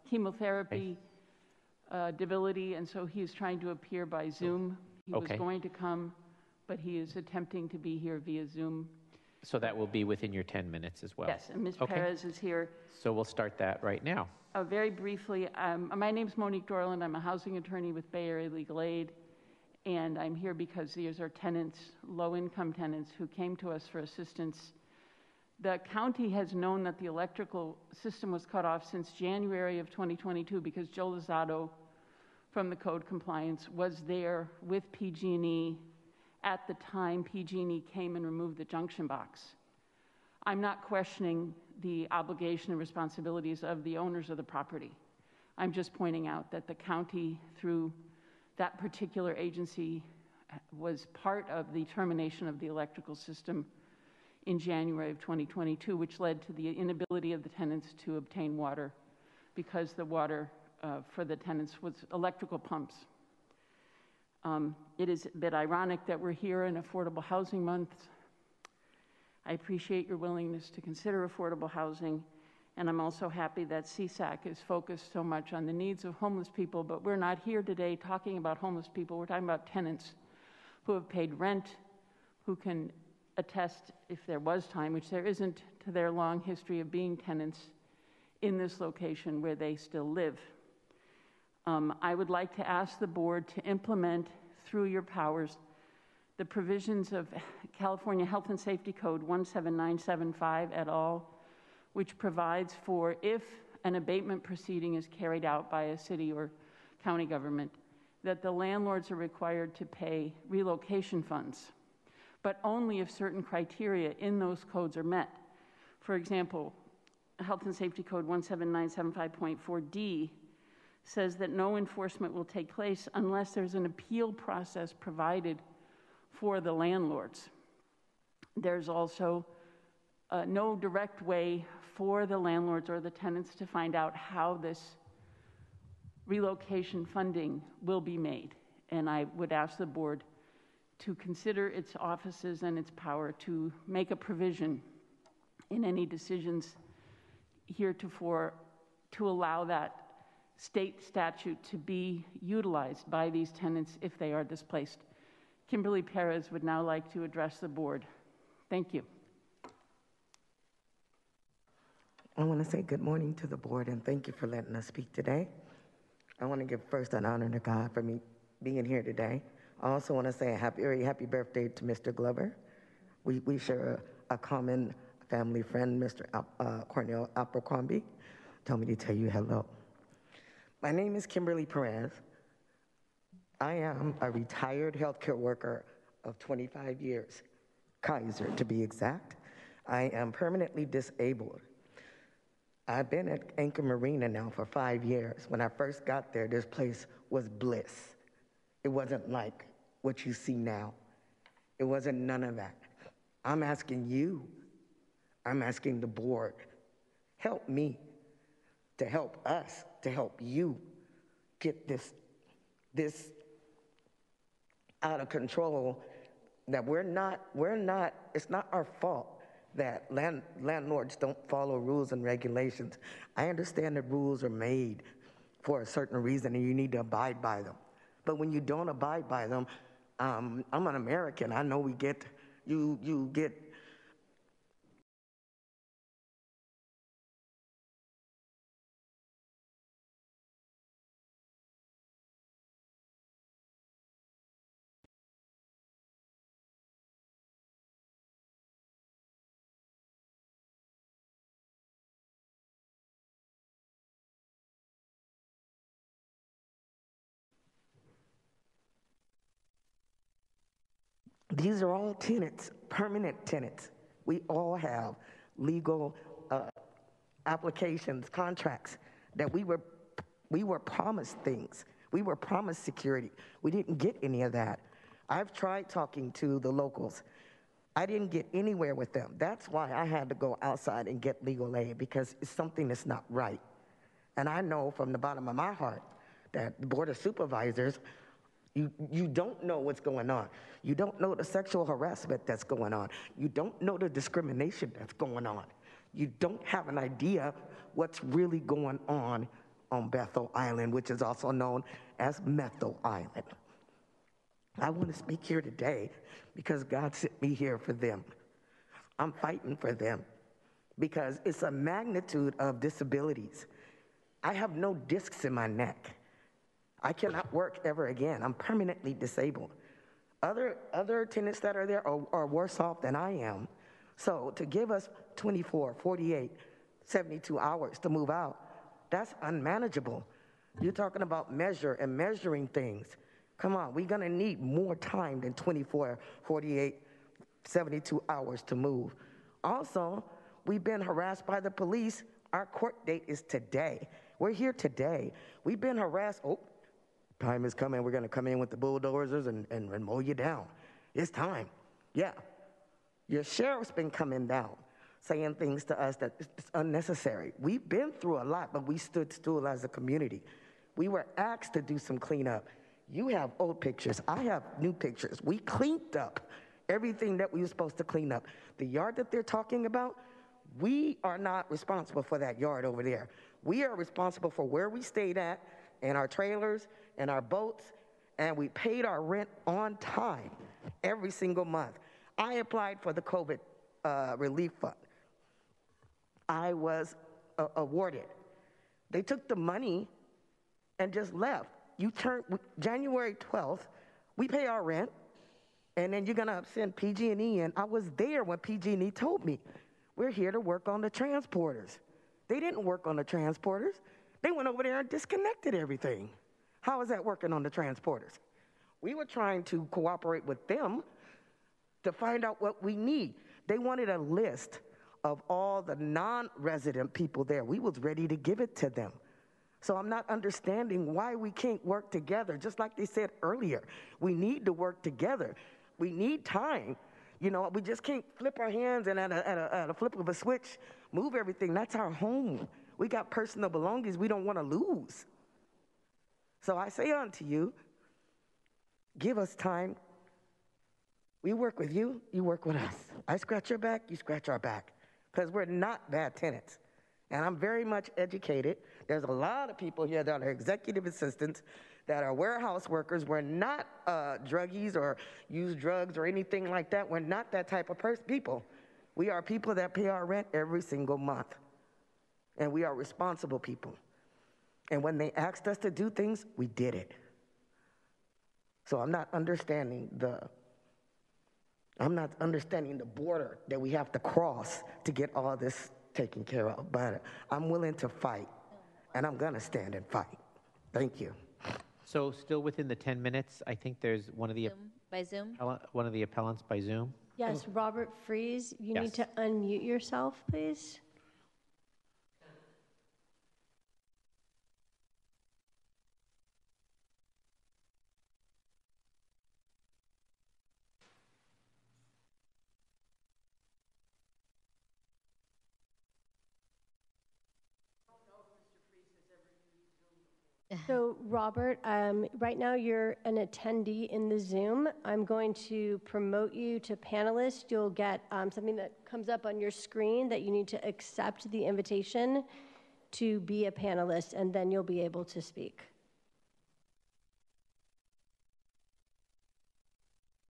chemotherapy debility, and so he is trying to appear by Zoom. He was going to come, but he is attempting to be here via Zoom. So that will be within your 10 minutes as well? Yes, and Ms. Perez is here. So we'll start that right now. Very briefly, my name is Monique Dorland. I'm a housing attorney with Bay Area Legal Aid, and I'm here because these are tenants, low-income tenants, who came to us for assistance. The county has known that the electrical system was cut off since January of 2022 because Joe Lozado from the Code Compliance was there with PG&E at the time PG&E came and removed the junction box. I'm not questioning the obligation and responsibilities of the owners of the property. I'm just pointing out that the county, through that particular agency, was part of the termination of the electrical system in January of 2022, which led to the inability of the tenants to obtain water because the water for the tenants was electrical pumps. It is a bit ironic that we're here in Affordable Housing Month. I appreciate your willingness to consider affordable housing, and I'm also happy that CSAC is focused so much on the needs of homeless people, but we're not here today talking about homeless people. We're talking about tenants who have paid rent, who can attest, if there was time, which there isn't, to their long history of being tenants in this location where they still live. I would like to ask the board to implement, through your powers, the provisions of California Health and Safety Code 17975 et al., which provides for, if an abatement proceeding is carried out by a city or county government, that the landlords are required to pay relocation funds, but only if certain criteria in those codes are met. For example, Health and Safety Code 17975.4D says that no enforcement will take place unless there's an appeal process provided for the landlords. There's also no direct way for the landlords or the tenants to find out how this relocation funding will be made. And I would ask the board to consider its offices and its power to make a provision in any decisions heretofore to allow that state statute to be utilized by these tenants if they are displaced. Kimberly Perez would now like to address the board. Thank you. I want to say good morning to the board and thank you for letting us speak today. I want to give first an honor to God for me being here today. I also want to say a very happy birthday to Mr. Glover. We share a common family friend, Mr. Cornell Abercrombie. Told me to tell you hello. My name is Kimberly Perez. I am a retired healthcare worker of 25 years, Kaiser to be exact. I am permanently disabled. I've been at Anchor Marina now for 5 years. When I first got there, this place was bliss. It wasn't like what you see now. It wasn't none of that. I'm asking you, I'm asking the board, help me to help us, to help you get this out of control, that it's not our fault that landlords don't follow rules and regulations. I understand that rules are made for a certain reason and you need to abide by them. But when you don't abide by them, I'm an American. I know you get these are all tenants, permanent tenants. We all have legal applications, contracts that we were promised things. We were promised security. We didn't get any of that. I've tried talking to the locals. I didn't get anywhere with them. That's why I had to go outside and get legal aid, because it's something that's not right. And I know from the bottom of my heart that the Board of Supervisors, you don't know what's going on. You don't know the sexual harassment that's going on. You don't know the discrimination that's going on. You don't have an idea what's really going on Bethel Island, which is also known as Methel Island. I want to speak here today because God sent me here for them. I'm fighting for them because it's a magnitude of disabilities. I have no discs in my neck. I cannot work ever again. I'm permanently disabled. Other tenants that are there are worse off than I am. So to give us 24, 48, 72 hours to move out, that's unmanageable. You're talking about measuring things. Come on, we're gonna need more time than 24, 48, 72 hours to move. Also, we've been harassed by the police. Our court date is today. We're here today. We've been harassed. Oh, time is coming. We're gonna come in with the bulldozers and mow you down. It's time. Yeah. Your sheriff's been coming down, saying things to us that it's unnecessary. We've been through a lot, but we stood still as a community. We were asked to do some cleanup. You have old pictures. I have new pictures. We cleaned up everything that we were supposed to clean up. The yard that they're talking about, we are not responsible for that yard over there. We are responsible for where we stayed at and our trailers and our boats, and we paid our rent on time every single month. I applied for the COVID relief fund. I was awarded. They took the money and just left. January 12th, we pay our rent, and then you're gonna send PG&E in. I was there when PG&E told me, we're here to work on the transporters. They didn't work on the transporters. They went over there and disconnected everything. How is that working on the transporters? We were trying to cooperate with them to find out what we need. They wanted a list of all the non-resident people there. We was ready to give it to them. So I'm not understanding why we can't work together. Just like they said earlier, we need to work together. We need time. You know, we just can't flip our hands and at a flip of a switch, move everything. That's our home. We got personal belongings we don't want to lose. So I say unto you, give us time. We work with you, you work with us. I scratch your back, you scratch our back. Because we're not bad tenants. And I'm very much educated. There's a lot of people here that are executive assistants, that are warehouse workers. We're not druggies or use drugs or anything like that. We're not that type of people. We are people that pay our rent every single month. And we are responsible people. And when they asked us to do things, we did it. So I'm not understanding the border that we have to cross to get all this taken care of. But I'm willing to fight, and I'm going to stand and fight. Thank you. So still within the 10 minutes, I think there's one of the By Zoom? one of the appellants by Zoom. Yes, Robert Fries, you Yes. need to unmute yourself, please. So, Robert, right now you're an attendee in the Zoom. I'm going to promote you to panelist. You'll get something that comes up on your screen that you need to accept the invitation to be a panelist, and then you'll be able to speak.